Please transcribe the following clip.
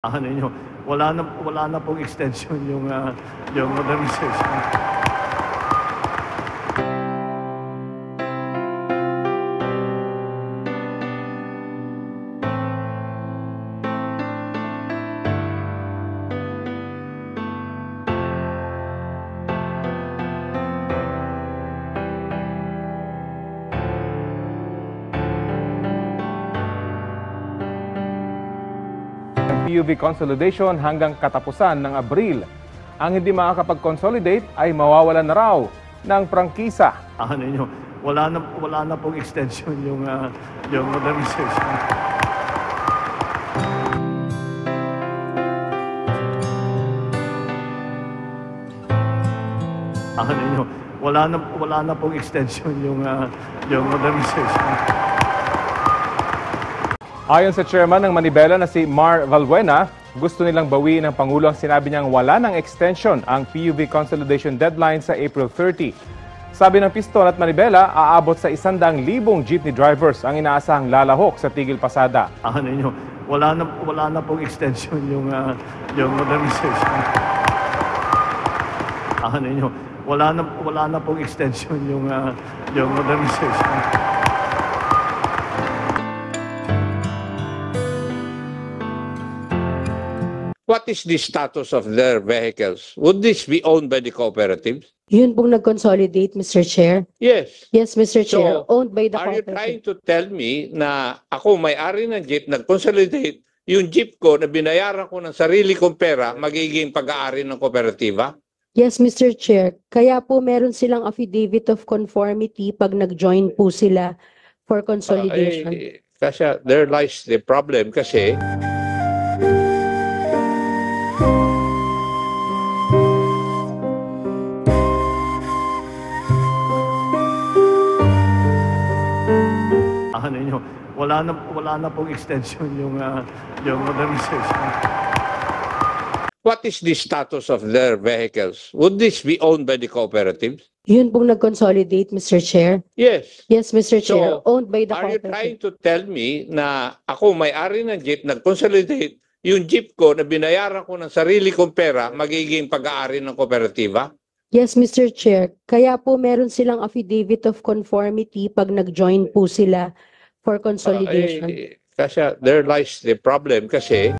Ano niyo, wala na pong extension yung modernization. PUV consolidation hanggang katapusan ng Abril. Ang hindi makakapag-consolidate ay mawawalan na raw ng prangkisa. Ano niyo, wala na pong extension yung modernization. Ano niyo, wala na pong extension yung modernization. Ayon sa chairman ng Manibela na si Mar Valbuena, gusto nilang bawiin ng Pangulo ang sinabi niyang wala ng extension ang PUV consolidation deadline sa April 30. Sabi ng Piston at Manibela, aabot sa 100,000 jeepney drivers ang inaasahang lalahok sa tigil pasada. Ano niyo, wala na pong extension yung modernization. Ano niyo, wala na pong extension yung modernization. What is the status of their vehicles? Would this be owned by the cooperatives? Yun pong nag-consolidate, Mr. Chair. Yes. Yes, Mr. Chair. So, Owned by the are you cooperative. trying to tell me na ako may-ari ng jeep, nag-consolidate, yung jeep ko na binayaran ko ng sarili kong pera, magiging pag-aari ng kooperatiba? Yes, Mr. Chair. Kaya po meron silang affidavit of conformity pag nag-join po sila for consolidation. Kasi there lies the problem kasi Ano niyo, wala na pong extension yung modernization. what is the status of their vehicles? Would this be owned by the cooperatives? Yun pong nag-consolidate, Mr. Chair. Yes. Yes, Mr. Chair. So, Owned by the are you cooperative. trying to tell me na ako may-ari ng jeep, nag-consolidate, yung jeep ko na binayaran ko ng sarili kong pera, magiging pag-aari ng kooperatiba? Yes, Mr. Chair. Kaya po meron silang affidavit of conformity pag nag-join po sila for consolidation. Kasi there lies the problem kasi